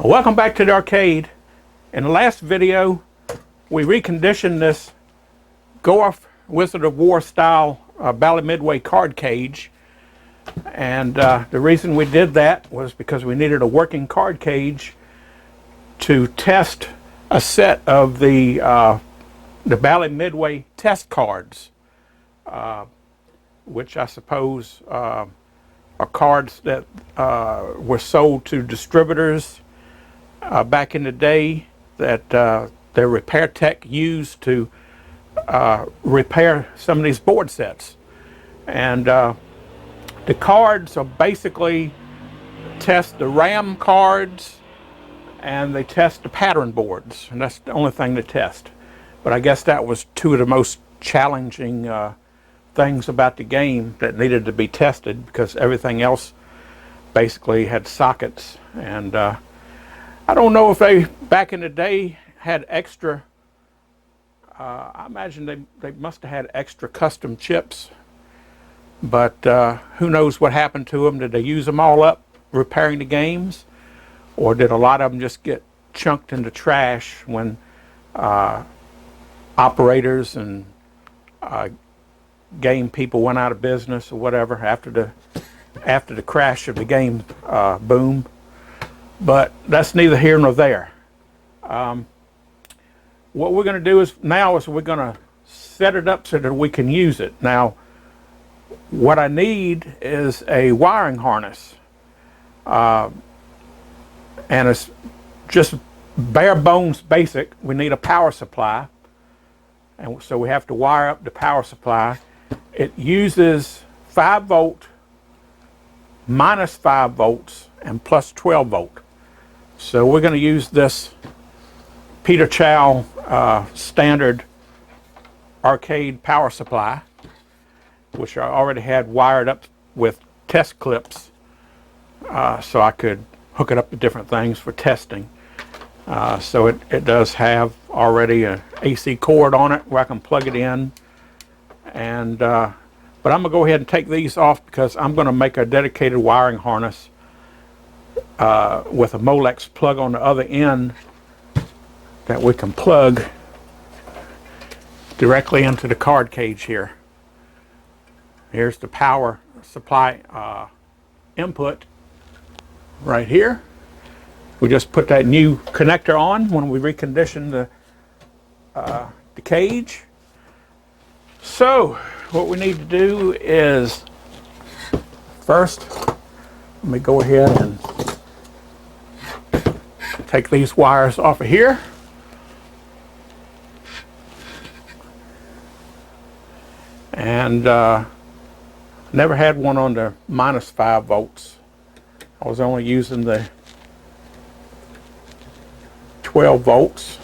Welcome back to the arcade. In the last video, we reconditioned this Gorf Wizard of War style Bally Midway card cage. And the reason we did that was because we needed a working card cage to test a set of the Bally Midway test cards, which I suppose are cards that were sold to distributors back in the day that their repair tech used to repair some of these board sets. And the cards are basically test the RAM cards and they test the pattern boards, and that's the only thing they test. But I guess that was two of the most challenging things about the game that needed to be tested, because everything else basically had sockets. And I don't know if they back in the day had extra, I imagine they must have had extra custom chips, but who knows what happened to them. Did they use them all up repairing the games, or did a lot of them just get chunked into trash when operators and game people went out of business or whatever after the crash of the game boom? But that's neither here nor there. What we're going to do is we're going to set it up so that we can use it. Now, what I need is a wiring harness, and it's just bare bones basic. We need a power supply, and so we have to wire up the power supply. It uses 5 volt, minus 5 volts, and plus 12 volt. So we're going to use this Peter Chow standard arcade power supply, which I already had wired up with test clips, so I could hook it up to different things for testing. So it does have already an AC cord on it where I can plug it in. And but I'm going to go ahead and take these off, because I'm going to make a dedicated wiring harness with a Molex plug on the other end that we can plug directly into the card cage here. Here's the power supply input right here. We just put that new connector on when we reconditioned the cage. So what we need to do is, first, let me go ahead and take these wires off of here. And never had one on the minus 5 volts. I was only using the 12 volts.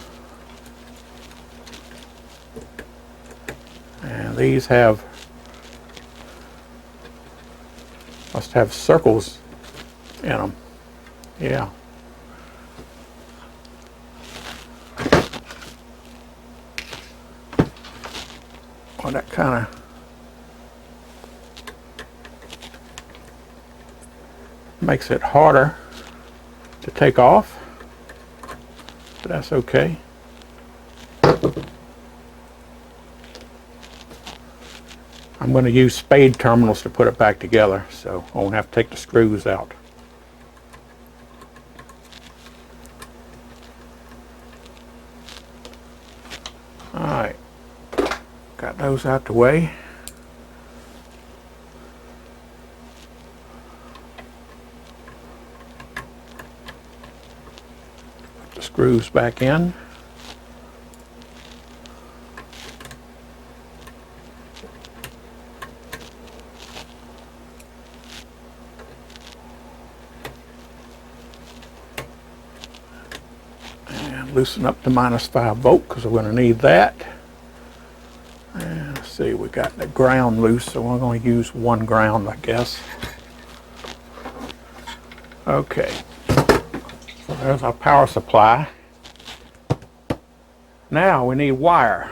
And these must have circles in them. Yeah. Well, that kind of makes it harder to take off, but that's okay. I'm going to use spade terminals to put it back together, so I won't have to take the screws out. Alright, got those out the way. Put the screws back in. Loosen up the minus 5 volt, because we're going to need that. And let's see, we got the ground loose, so we're going to use 1 ground, I guess. Okay, so there's our power supply. Now we need wire.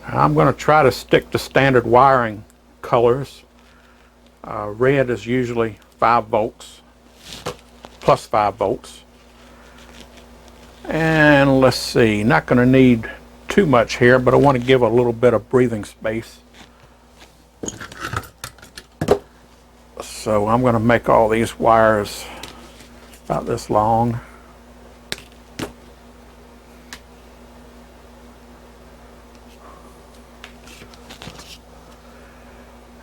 I'm going to try to stick to standard wiring colors. Red is usually 5 volts, plus 5 volts. And let's see, not going to need too much here, but I want to give a little bit of breathing space. So I'm going to make all these wires about this long.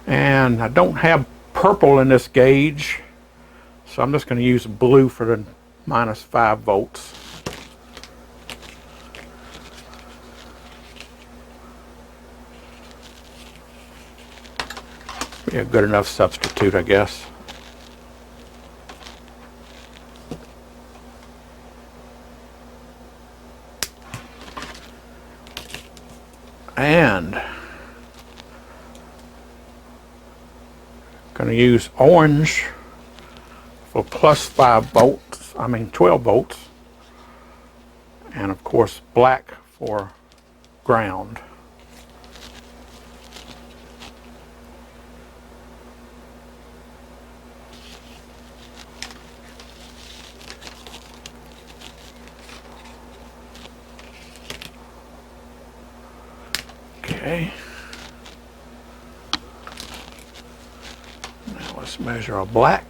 And I don't have purple in this gauge, so I'm just going to use blue for the minus 5 volts. Be a good enough substitute, I guess. And going to use orange for plus 12 volts, and of course black for ground. Okay. Now let's measure a black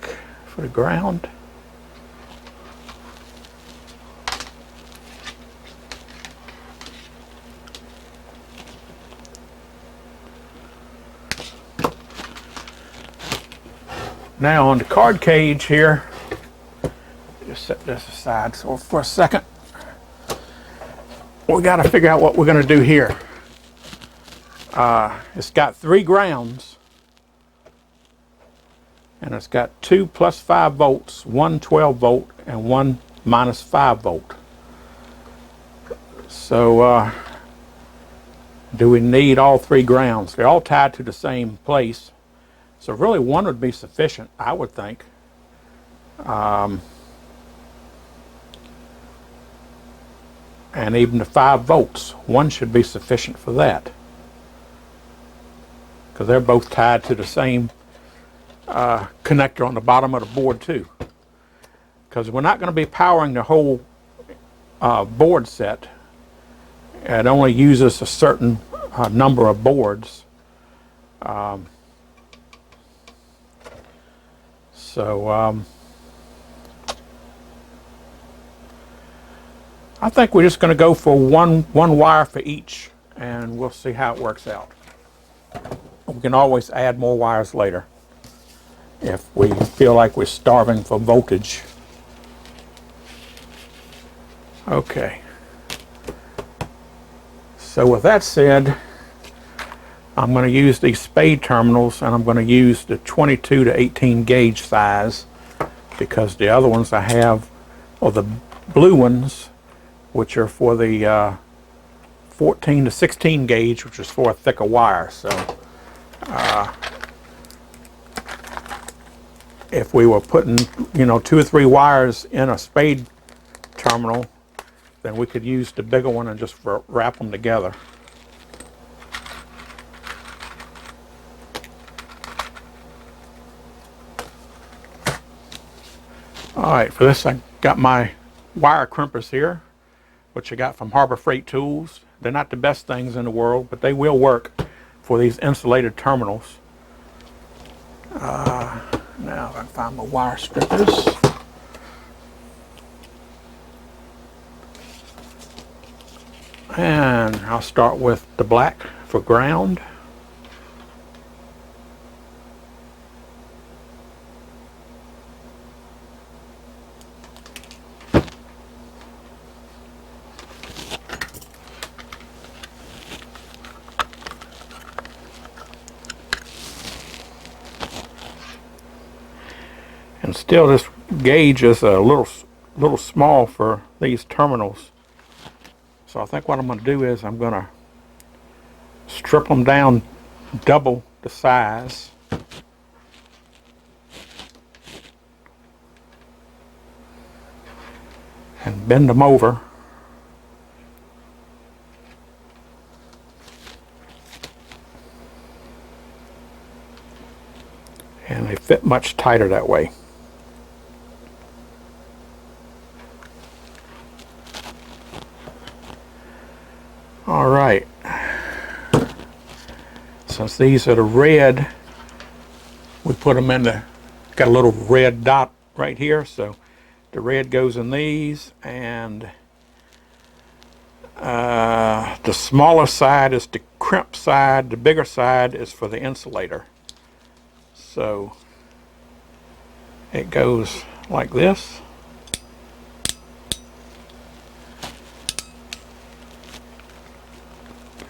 for the ground. Now on the card cage here, just set this aside so for a second. We got to figure out what we're going to do here. It's got 3 grounds, and it's got 2 plus 5 volts, 1 12 volt, and 1 minus 5 volt. So do we need all 3 grounds? They're all tied to the same place, so really one would be sufficient, I would think. And even the 5 volts, one should be sufficient for that, because they're both tied to the same connector on the bottom of the board too. Because we're not going to be powering the whole board set. It only uses a certain number of boards. I think we're just going to go for one wire for each, and we'll see how it works out. We can always add more wires later if we feel like we're starving for voltage. Okay. So with that said, I'm going to use these spade terminals, and I'm going to use the 22 to 18 gauge size, because the other ones I have are the blue ones, which are for the 14 to 16 gauge, which is for a thicker wire. So if we were putting 2 or 3 wires in a spade terminal, then we could use the bigger one and just wrap them together. Alright, for this I got my wire crimpers here, which I got from Harbor Freight Tools. They're not the best things in the world, but they will work for these insulated terminals. Now I can find my wire strippers. And I'll start with the black for ground. And still, this gauge is a little small for these terminals. So I think what I'm going to do is I'm going to strip them down double the size. And bend them over. much tighter that way. All right. Since these are the red, we put them in the, got a little red dot right here, so the red goes in these, and the smaller side is the crimp side, the bigger side is for the insulator. So it goes like this.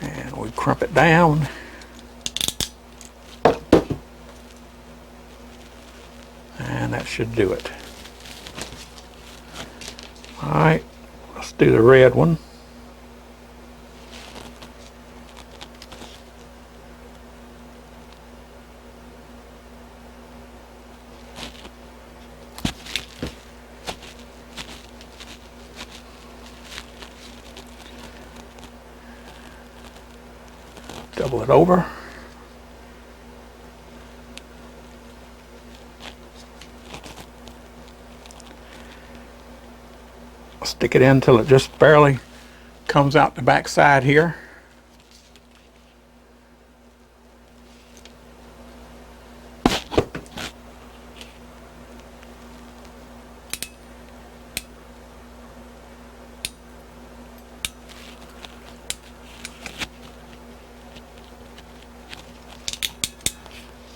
And we crimp it down. And that should do it. Alright, let's do the red one. Double it over. Stick it in until it just barely comes out the back side here.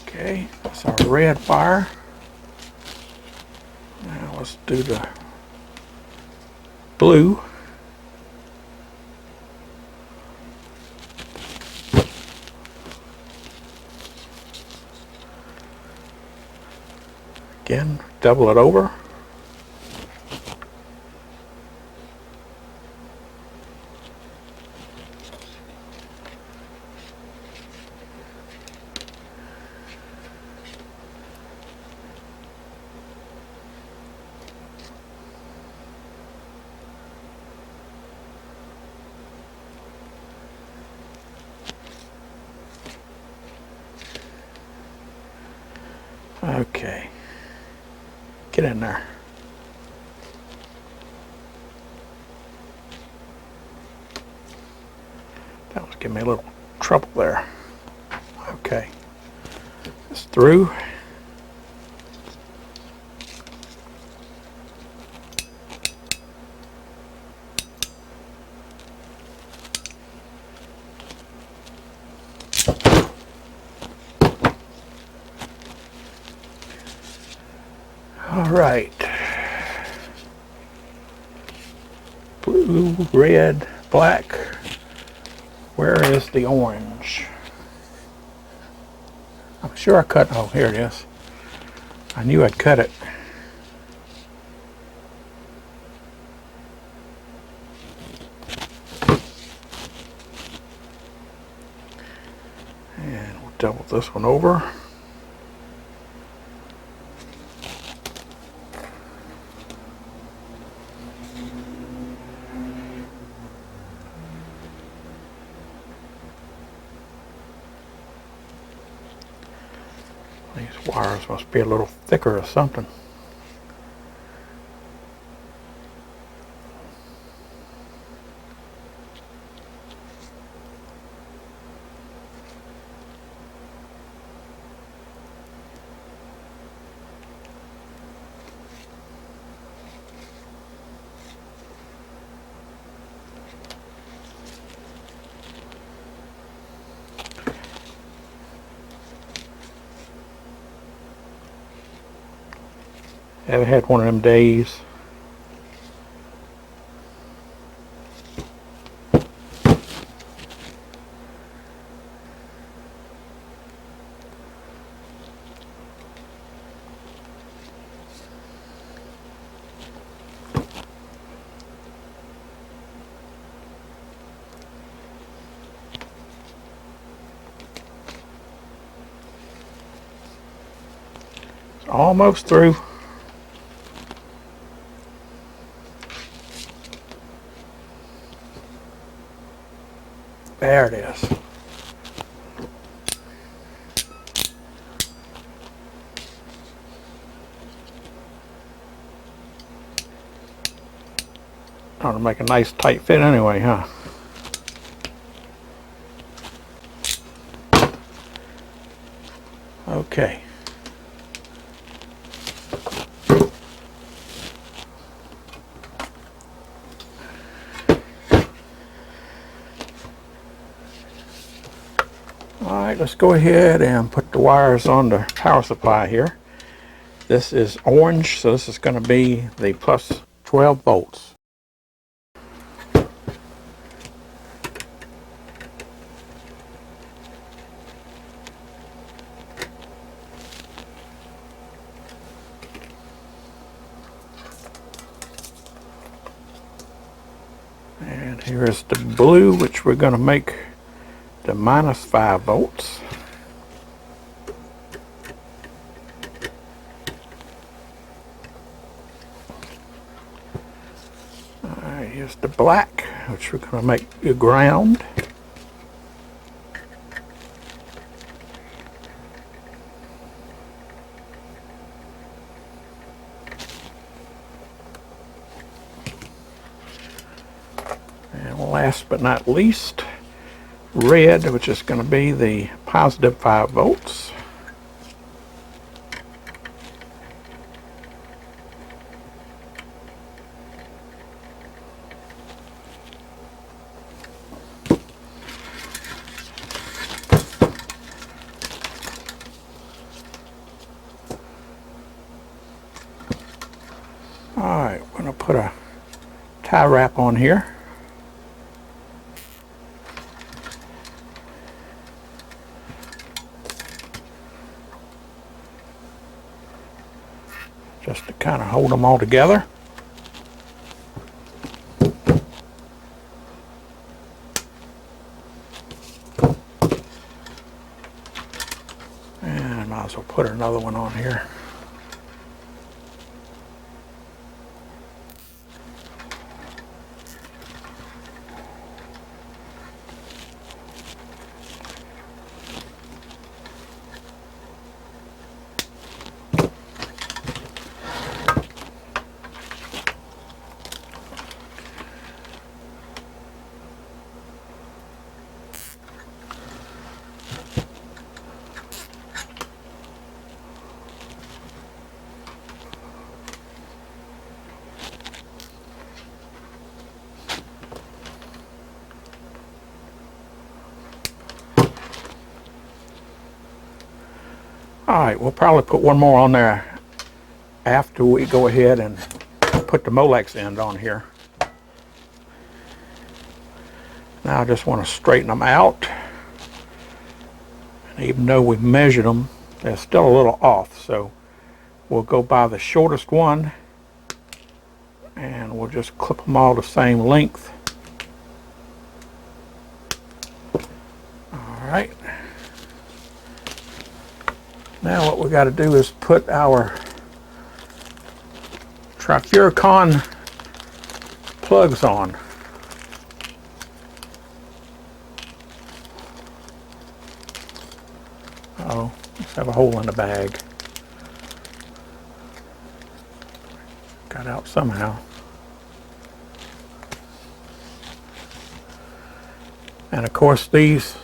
Okay, that's our red wire. Now let's do the blue. Again, double it over. Okay, get in there. That was giving me a little trouble there. Okay, it's through. All right. Blue, red, black. Where is the orange? I'm sure I cut, oh, here it is. I knew I'd cut it. And we'll double this one over. These wires must be a little thicker or something. Ever had one of them days? It's almost through. There it is. Ought to make a nice tight fit anyway, huh? Okay. Alright, let's go ahead and put the wires on the power supply here. This is orange, so this is going to be the plus 12 volts. And here is the blue, which we're going to make the minus 5 volts. Alright, here's the black, which we're going to make the ground. And last but not least, red, which is going to be the positive 5 volts. Alright, we're going to put a tie wrap on here. Just to kind of hold them all together. And I might as well put another one on here. Alright, we'll probably put one more on there after we go ahead and put the Molex end on here. Now I just want to straighten them out. And even though we've measured them, they're still a little off, so we'll go by the shortest one and we'll just clip them all the same length. Alright. Now what we got to do is put our Trifuricon plugs on. Oh, let's have a hole in the bag. Got out somehow. And of course these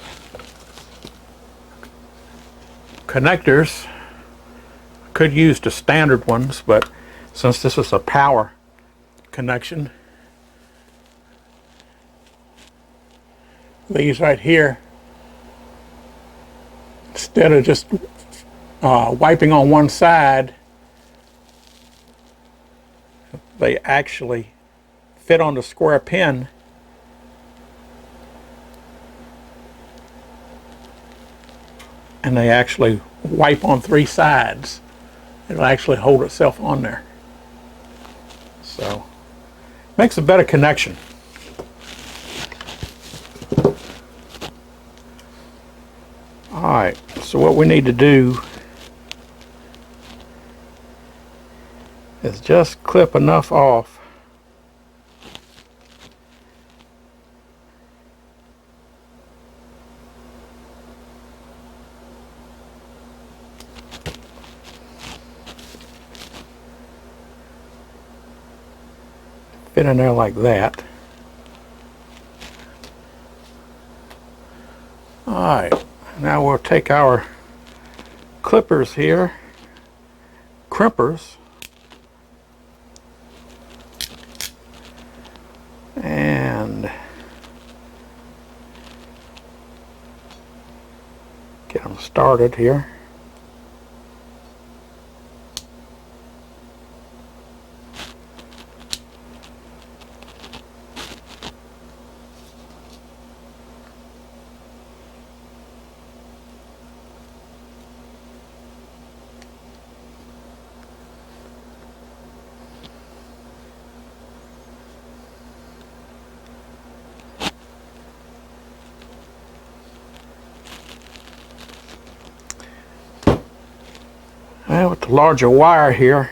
connectors could use the standard ones, but since this is a power connection, these right here, instead of just wiping on one side, they actually fit on the square pin. And they actually wipe on 3 sides. It'll actually hold itself on there. So, makes a better connection. Alright, so what we need to do is just clip enough off fit in there like that. Alright, now we'll take our clippers here, crimpers, and get them started here. Well, with the larger wire here,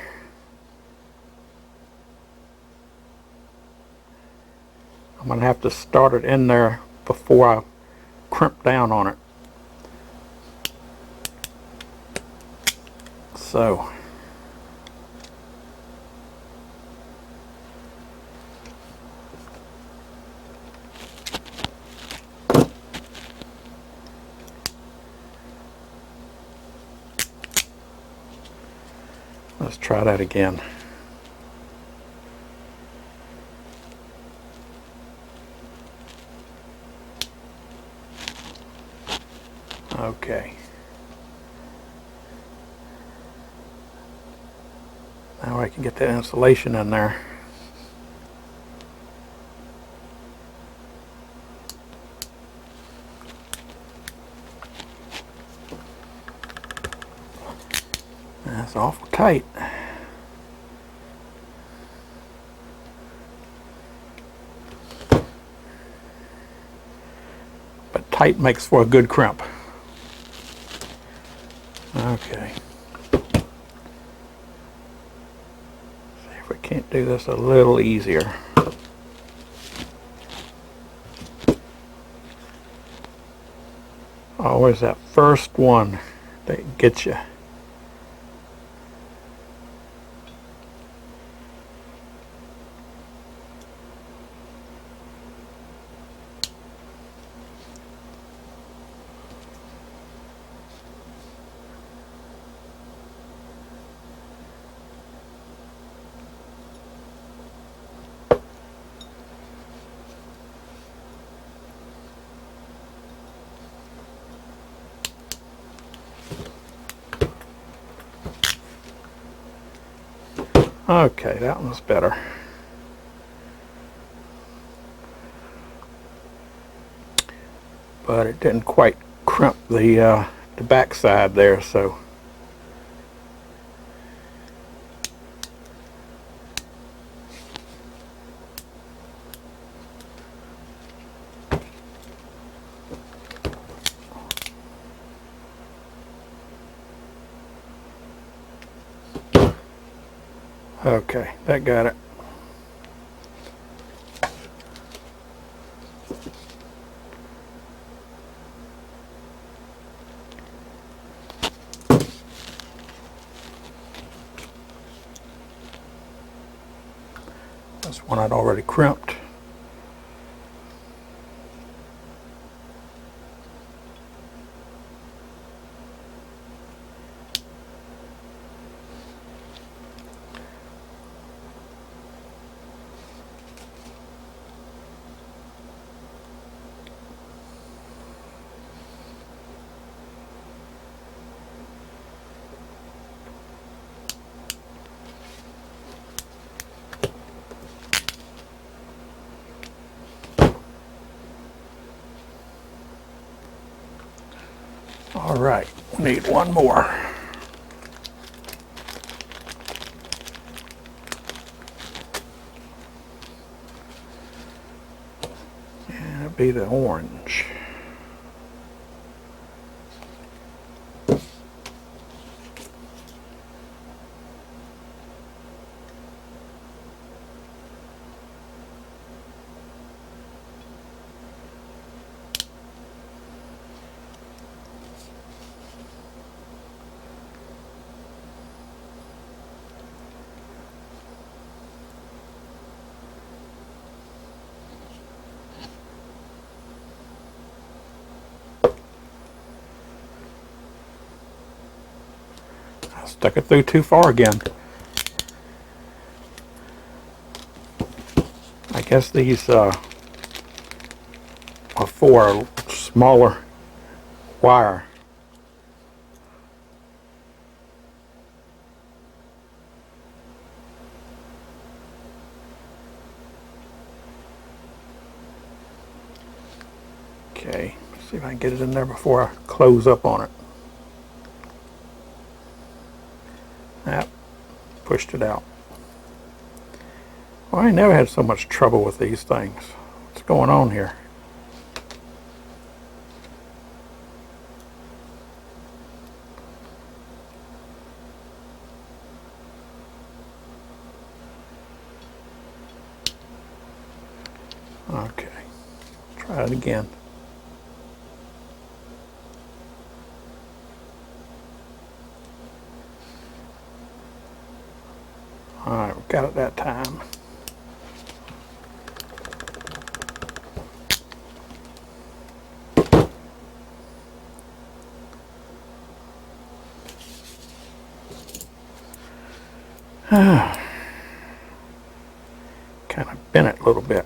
I'm going to have to start it in there before I crimp down on it. So, let's try that again. Okay. Now I can get that insulation in there. That's awful tight. But tight makes for a good crimp. Okay. See if we can't do this a little easier. Always that first one that gets you. Okay, that one's better. But it didn't quite crimp the back side there, so okay, that got it. That's one I'd already crimped. All right, need one more. And it'll be the orange. stuck it through too far again. I guess these are for a smaller wire. Okay, see if I can get it in there before I close up on it. Yep, pushed it out. Well, I never had so much trouble with these things. What's going on here? Okay, try it again. All right, we got it that time. Kind of bent it a little bit.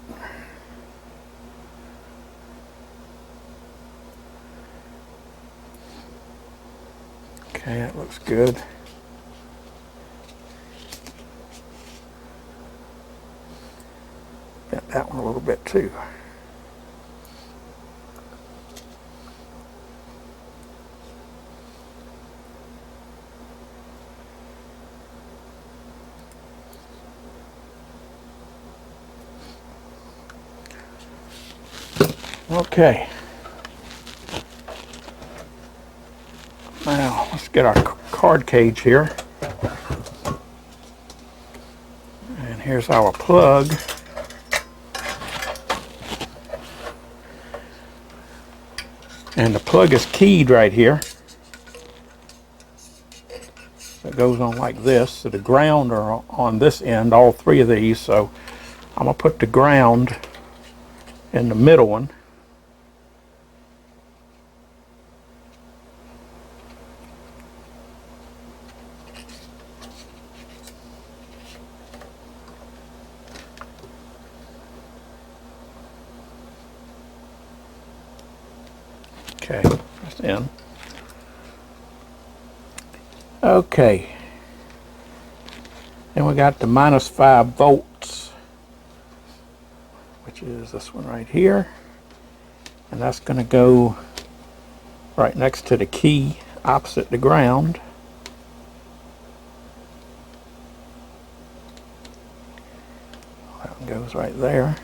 Okay, that looks good. Bent that one a little bit too. Okay. Now, let's get our card cage here. And here's our plug. And the plug is keyed right here. It goes on like this. So the ground are on this end, all three of these. So I'm going to put the ground in the middle one. Okay, that's in. Okay. Then we got the -5 volts, which is this one right here. And that's going to go right next to the key, opposite the ground. That one goes right there.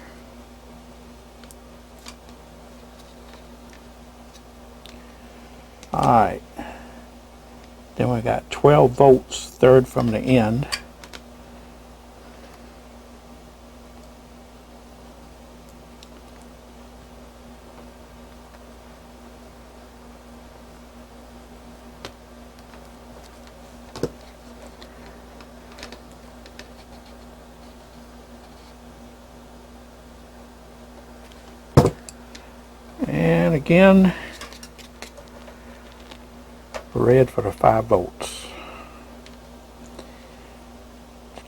Alright, then we got 12 volts, third from the end. And again, red for the 5 volts.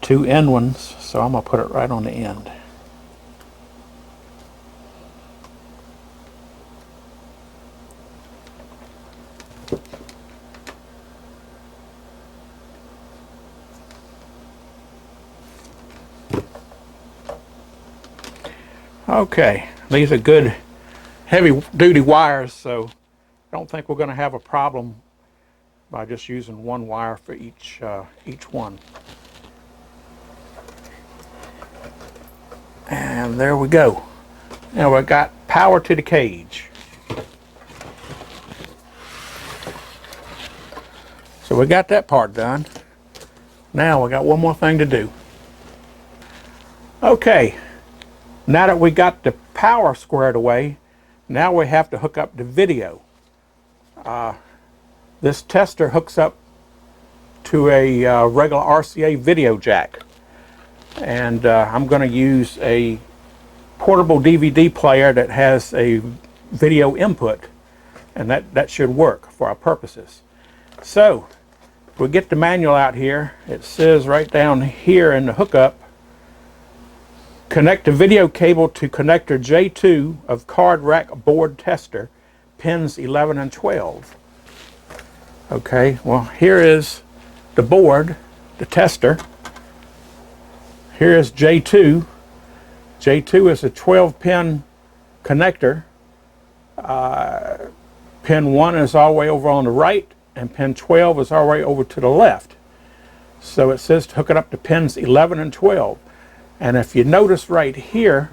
Two end ones, so I'm going to put it right on the end. Okay, these are good heavy duty wires, so I don't think we're going to have a problem by just using one wire for each one. And there we go. Now we've got power to the cage. So we got that part done. Now we got one more thing to do. Okay, now that we got the power squared away, now we have to hook up the video. This tester hooks up to a regular RCA video jack. And I'm going to use a portable DVD player that has a video input. And that should work for our purposes. So, we get the manual out here, it says right down here in the hookup, connect the video cable to connector J2 of card rack board tester, pins 11 and 12. Okay, well here is the board, the tester. Here is J2. J2 is a 12-pin connector. Pin 1 is all the way over on the right, and pin 12 is all the way over to the left. So it says to hook it up to pins 11 and 12. And if you notice right here,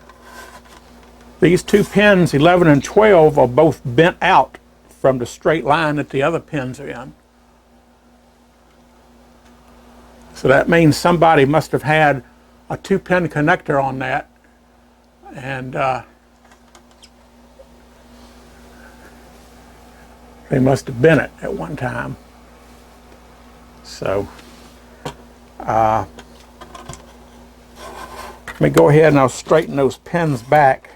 these two pins, 11 and 12, are both bent out from the straight line that the other pins are in. So that means somebody must have had a 2-pin connector on that, and they must have bent it at one time. So let me go ahead and I'll straighten those pins back.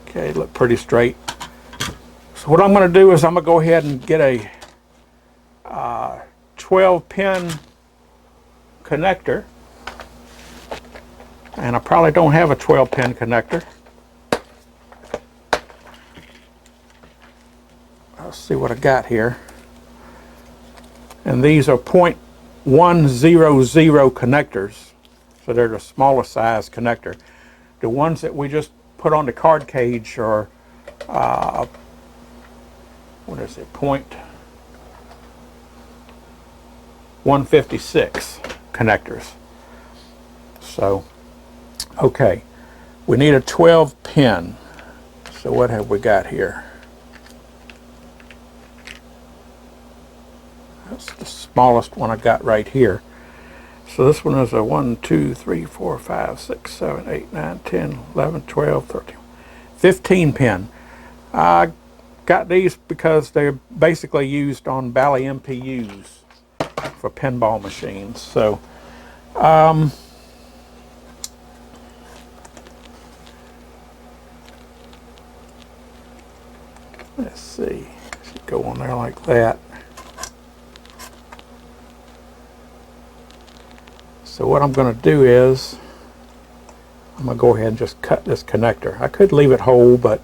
Okay, look pretty straight. So what I'm going to do is I'm going to go ahead and get a 12-pin connector. And I probably don't have a 12-pin connector. Let's see what I got here. And these are 0.100 connectors. So they're the smallest size connector. The ones that we just put on the card cage are, what is it, 0.156 connectors. So, okay, we need a 12-pin. So what have we got here? That's the smallest one I got right here. So this one is a 1, 2, 3, 4, 5, 6, 7, 8, 9, 10, 11, 12, 13, 15 pin. I got these because they're basically used on Bally MPUs for pinball machines. So let's see, should go on there like that. So what I'm going to do is I'm going to go ahead and just cut this connector. I could leave it whole, but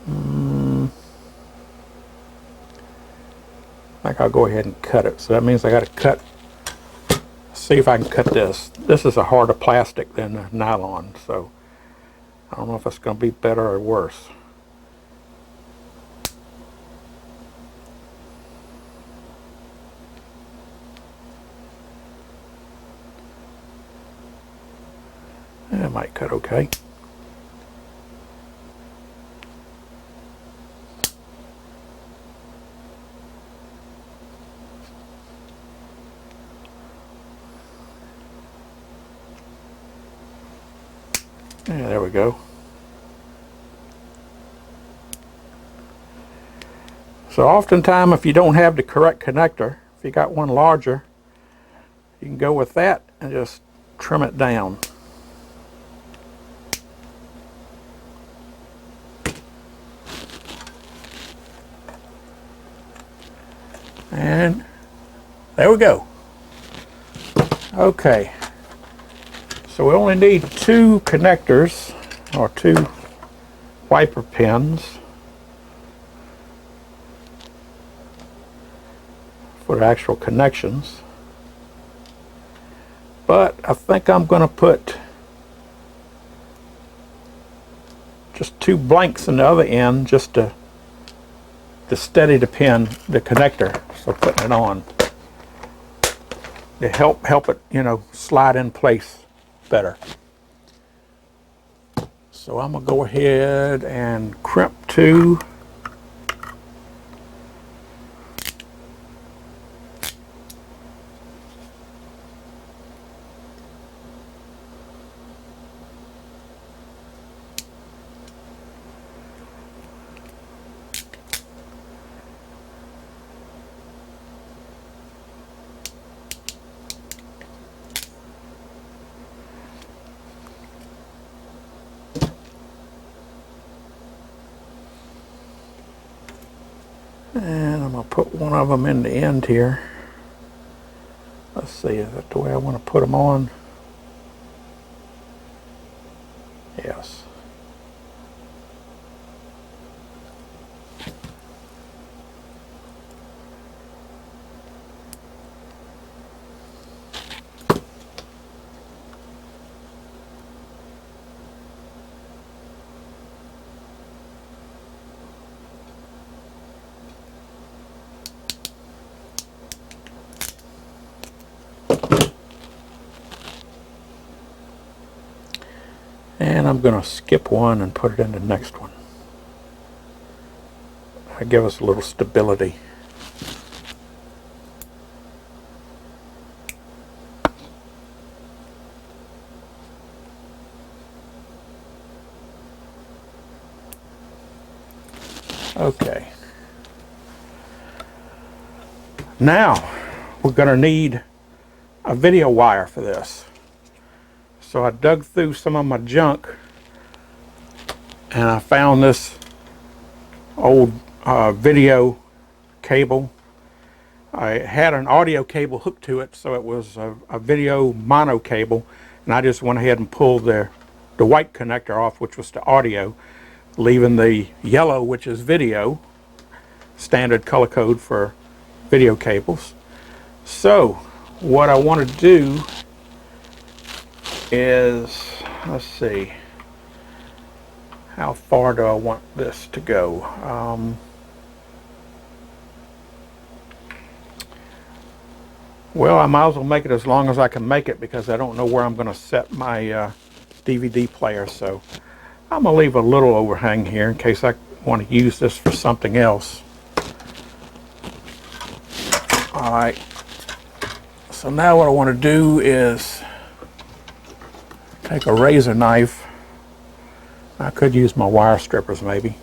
I think I'll go ahead and cut it. So that means I got to cut, see if I can cut this. This is a harder plastic than nylon, so I don't know if it's going to be better or worse. It might cut okay. Yeah, there we go. So oftentimes if you don't have the correct connector, if you got one larger, you can go with that and just trim it down. And there we go. Okay, so we only need 2 connectors, or 2 wiper pins for the actual connections. But I think I'm going to put just 2 blanks in the other end just to steady the pin, the connector. So putting it on to help it, you know, slide in place better. So I'm gonna go ahead and crimp 2. And I'm going to put one of them in the end here. Let's see, is that the way I want to put them on? Yes. And I'm going to skip one and put it in the next one. That'll give us a little stability. Okay. Now we're going to need a video wire for this. So I dug through some of my junk and I found this old video cable. I had an audio cable hooked to it, so it was a video mono cable, and I just went ahead and pulled the white connector off, which was the audio, leaving the yellow, which is video, standard color code for video cables. So what I want to do is, let's see, how far do I want this to go? Well, I might as well make it as long as I can make it, because I don't know where I'm going to set my DVD player. So I'm going to leave a little overhang here in case I want to use this for something else. Alright, so now what I want to do is take a razor knife. I could use my wire strippers maybe.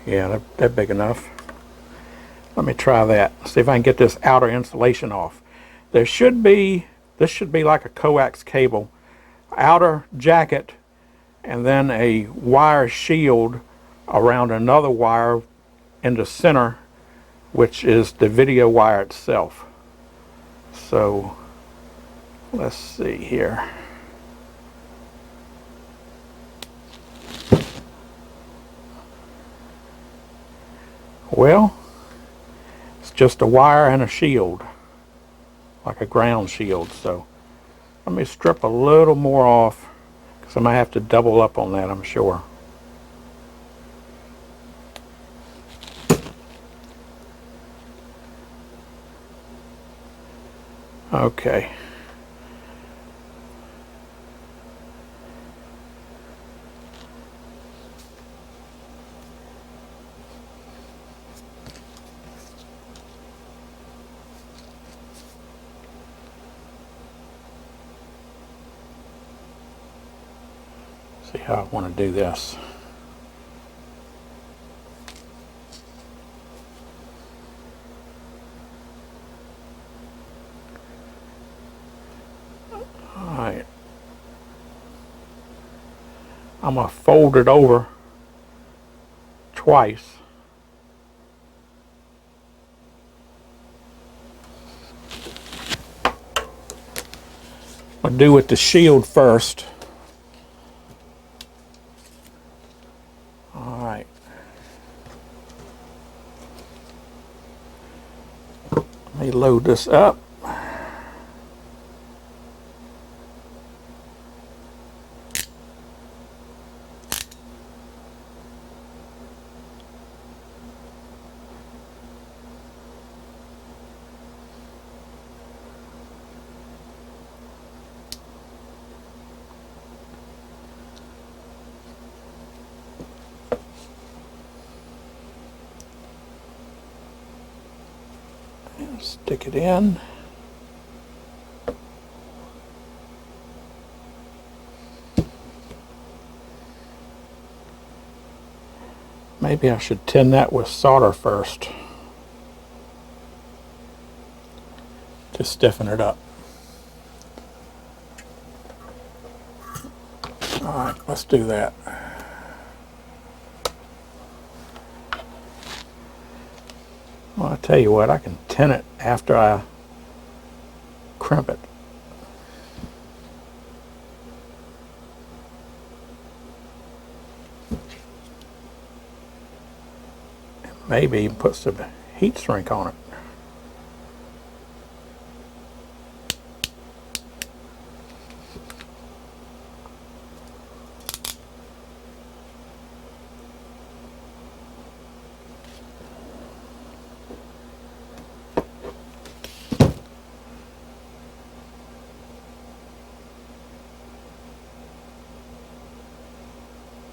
Yeah, they're big enough. Let me try that. See if I can get this outer insulation off. This should be like a coax cable. Outer jacket and then a wire shield around another wire in the center, which is the video wire itself. So let's see here. Well, it's just a wire and a shield, like a ground shield. So let me strip a little more off, because I might have to double up on that, I'm sure. Okay. See how I want to do this. Alright. I'm going to fold it over twice. I'll do with the shield first. Alright. Let me load this up. Stick it in. Maybe I should tin that with solder first to stiffen it up. Alright, let's do that. tell you what, I can tin it after I crimp it. Maybe put some heat shrink on it.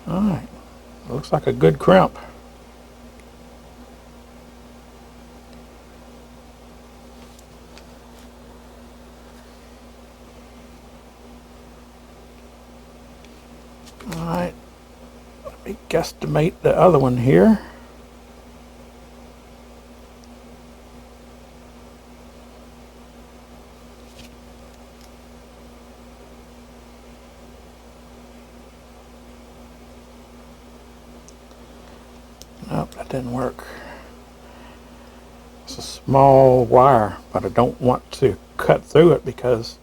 All right, looks like a good crimp. All right, let me guesstimate the other one here. Nope, that didn't work. It's a small wire, but I don't want to cut through it because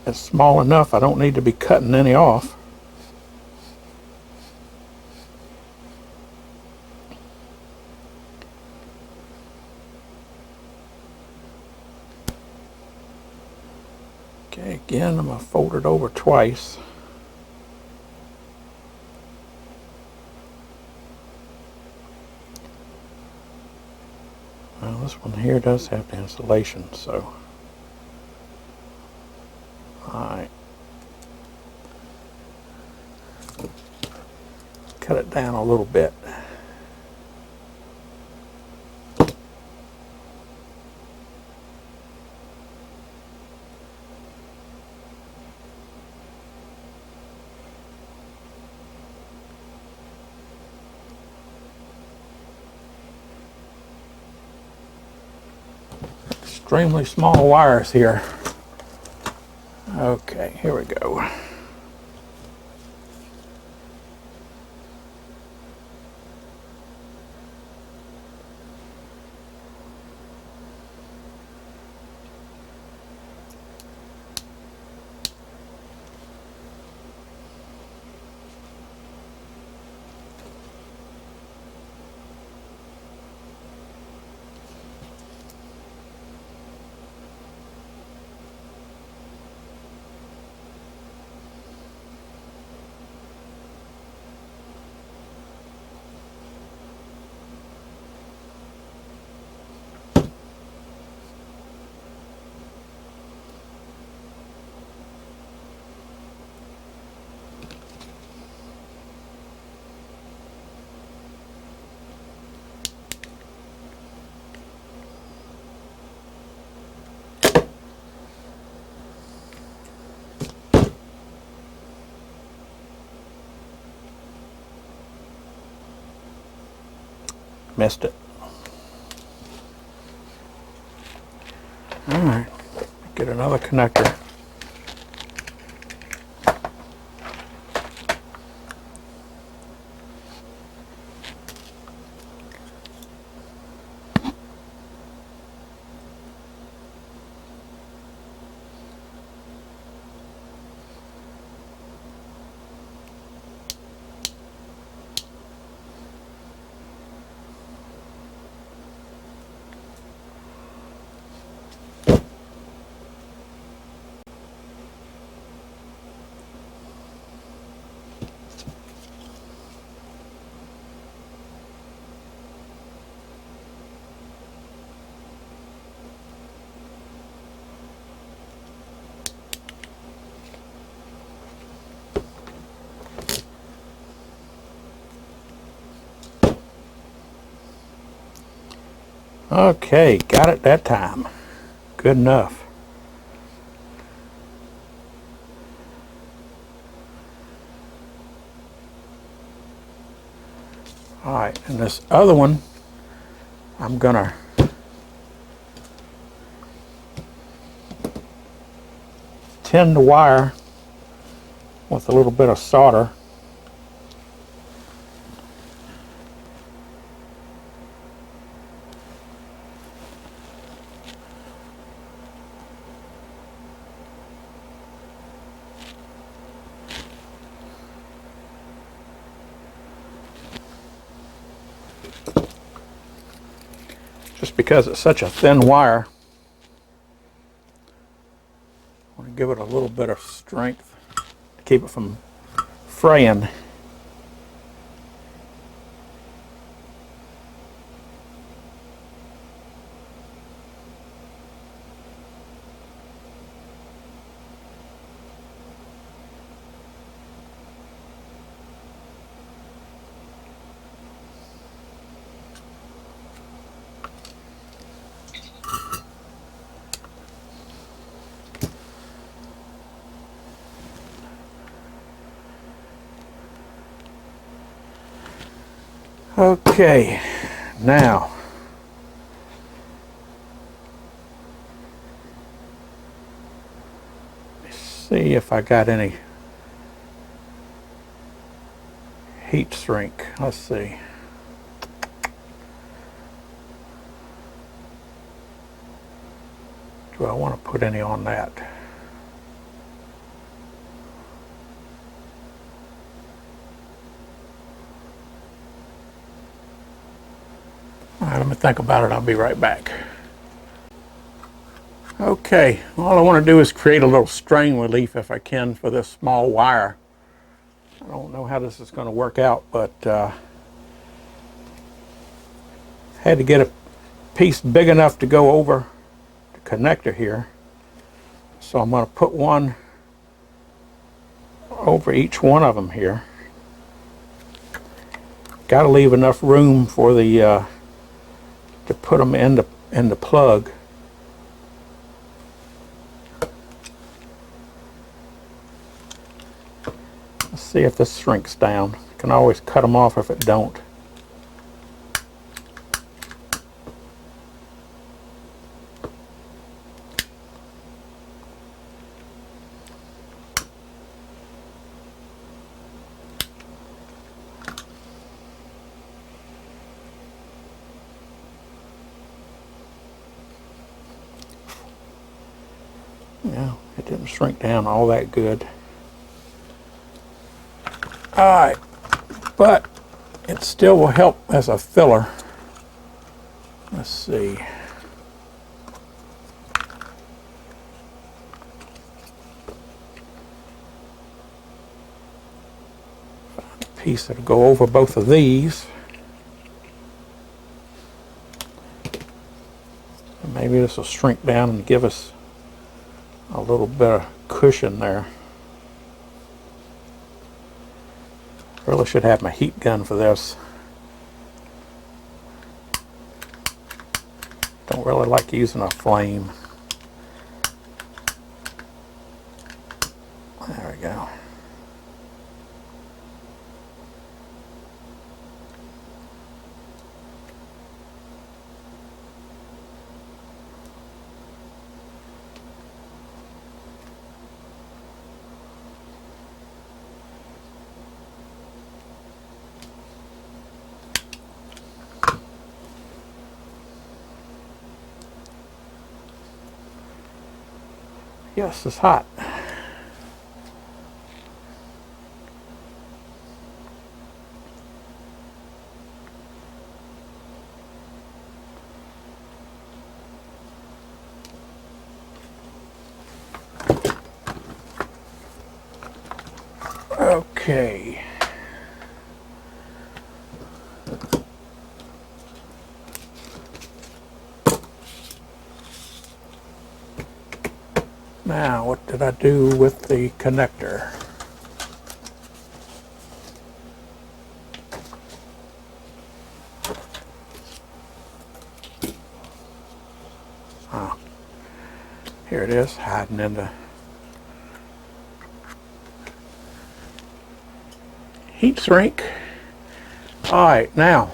it's small enough. I don't need to be cutting any off. Okay, again, I'm going to fold it over twice. Well, this one here does have the insulation, so. Alright. Cut it down a little bit. Extremely small wires here. Okay, here we go. Missed it. Alright, get another connector. Okay, got it that time. Good enough. Alright, and this other one, I'm gonna tin the wire with a little bit of solder. just because it's such a thin wire, I want to give it a little bit of strength to keep it from fraying. Okay, now let's see if I got any heat shrink. Let's see. Do I want to put any on that? All right, let me think about it. I'll be right back. Okay, all I want to do is create a little strain relief if I can for this small wire. I don't know how this is going to work out, but had to get a piece big enough to go over the connector here. So I'm going to put one over each one of them here. Got to leave enough room for the to put them in the plug. Let's see if this shrinks down. You can always cut them off if it don't. Yeah, it didn't shrink down all that good. Alright, but it still will help as a filler. Let's see. Find a piece that'll go over both of these. And maybe this will shrink down and give us a little bit of cushion there. Really should have my heat gun for this. Don't really like using a flame. There we go. Yes, it's hot. Okay. Now, what did I do with the connector? Oh, here it is, hiding in the heat shrink. Alright, now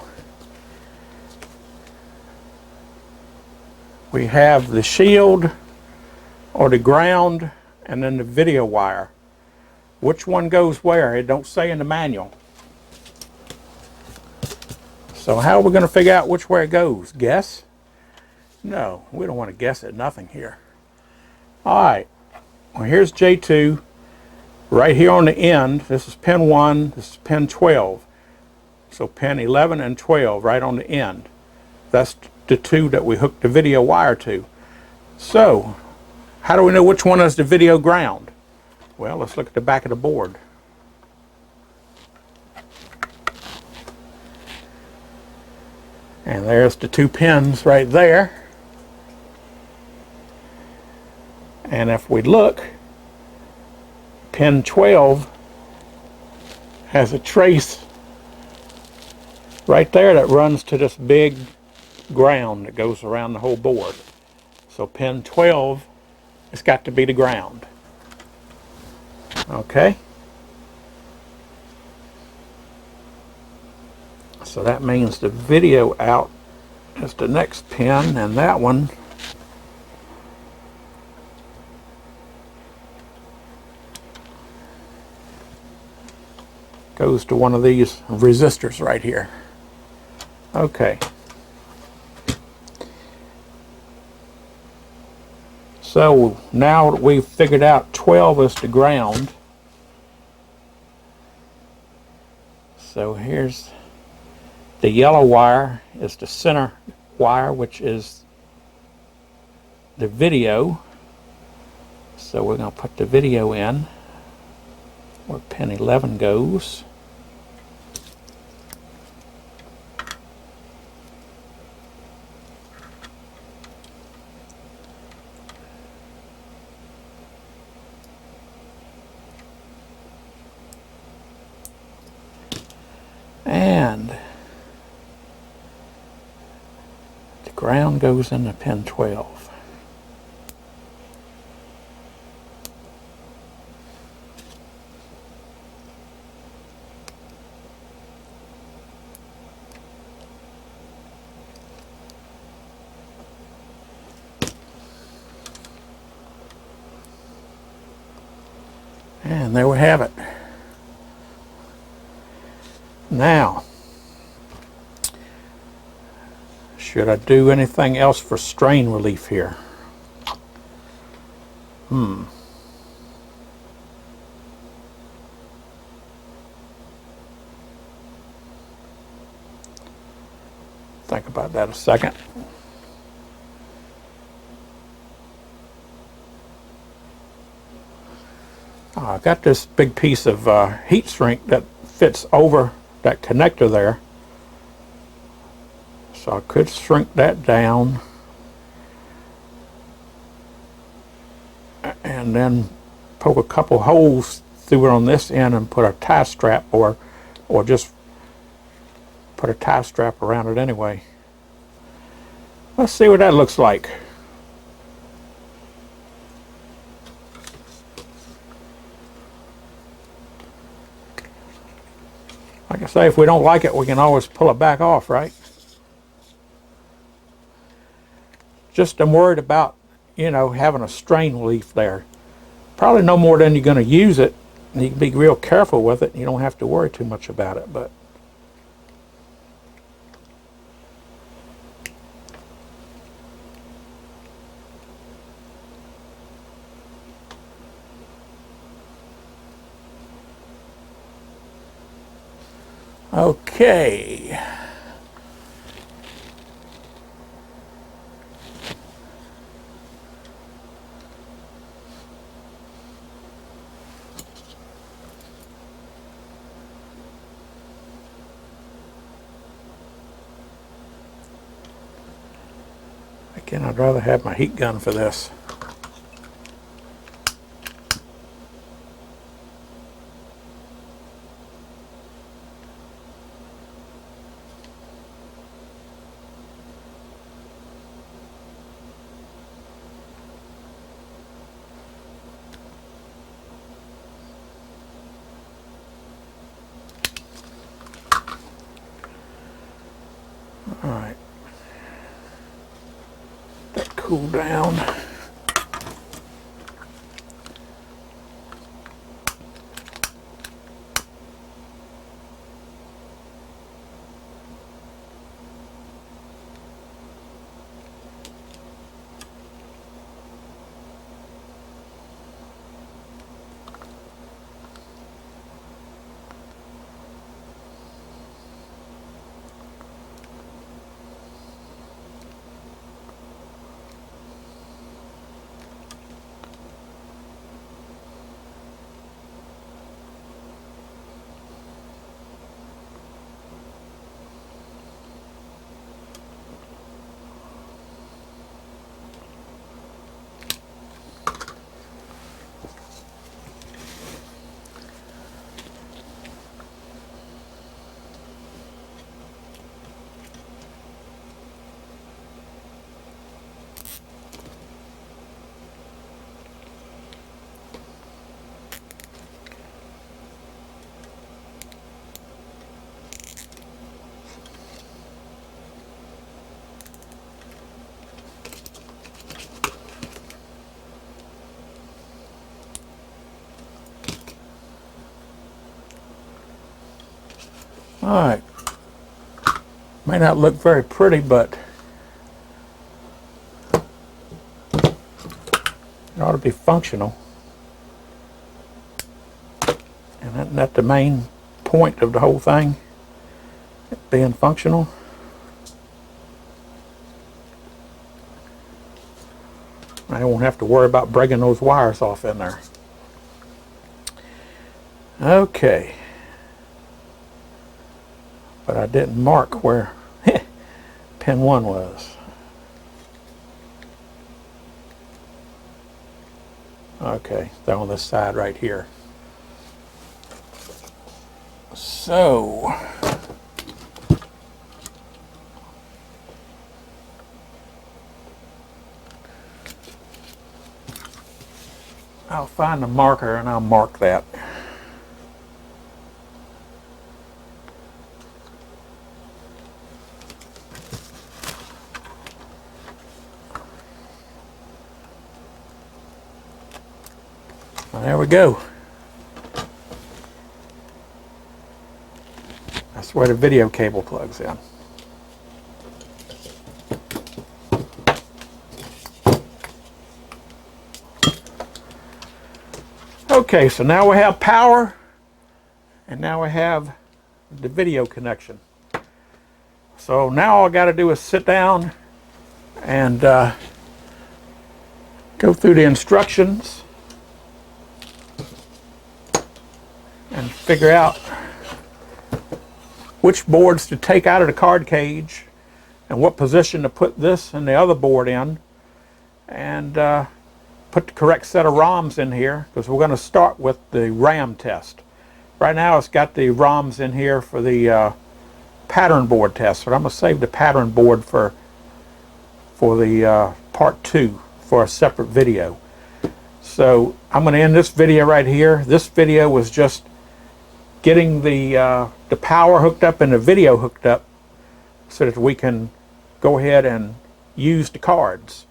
we have the shield or the ground and then the video wire. Which one goes where? It don't say in the manual. So how are we going to figure out which way it goes? Guess? No, we don't want to guess at nothing here. Alright, well here's J2 right here on the end. This is pin 1, this is pin 12. So pin 11 and 12 right on the end. That's the two that we hooked the video wire to. So, how do we know which one is the video ground? Well, let's look at the back of the board. And there's the two pins right there. And if we look, pin 12 has a trace right there that runs to this big ground that goes around the whole board. So pin 12 has got to be the ground. Okay? So that means the video out is the next pin, and that one goes to one of these resistors right here. Okay. So now that we've figured out 12 is the ground, so here's the yellow wire is the center wire, which is the video. So we're going to put the video in where pin 11 goes. And the ground goes into pin 12. And there we have it. Now, should I do anything else for strain relief here? Think about that a second. I've got this big piece of heat shrink that fits over that connector there. So I could shrink that down and then poke a couple holes through it on this end and put a tie strap, or just put a tie strap around it anyway. Let's see what that looks like. Like I say, if we don't like it, we can always pull it back off, right? Just I'm worried about, having a strain relief there. Probably no more than you're going to use it. And you can be real careful with it. You don't have to worry too much about it, but okay. Again, I'd rather have my heat gun for this. All right. That cool down. Alright. May not look very pretty, but it ought to be functional. And isn't that the main point of the whole thing? It being functional. I won't have to worry about breaking those wires off in there. Okay. But I didn't mark where pin 1 was. Okay, they're on this side right here. So, I'll find a marker and I'll mark that. Well, there we go. That's where the video cable plugs in. Okay, so now we have power, and now we have the video connection. So now all I got to do is sit down and go through the instructions and figure out which boards to take out of the card cage and what position to put this and the other board in, and put the correct set of ROMs in here, because we're going to start with the RAM test. Right now it's got the ROMs in here for the pattern board test, but I'm going to save the pattern board for the part 2 for a separate video. So I'm going to end this video right here. This video was just getting the power hooked up and the video hooked up so that we can go ahead and use the cards,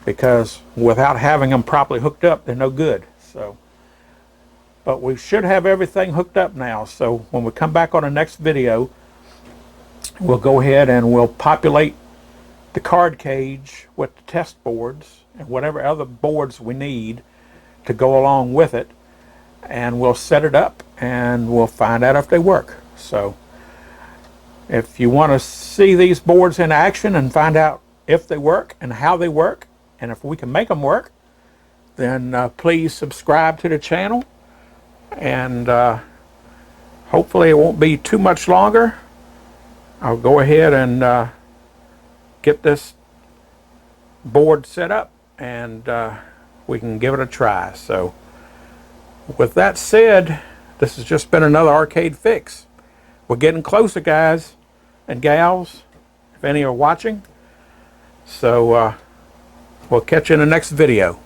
because without having them properly hooked up, they're no good. So, but we should have everything hooked up now. So when we come back on the next video, we'll go ahead and we'll populate the card cage with the test boards and whatever other boards we need to go along with it, and we'll set it up and we'll find out if they work. So if you want to see these boards in action and find out if they work and how they work and if we can make them work, then please subscribe to the channel, and hopefully it won't be too much longer. I'll go ahead and get this board set up, and we can give it a try. So with that said, this has just been another arcade fix. We're getting closer, guys and gals, if any are watching. So we'll catch you in the next video.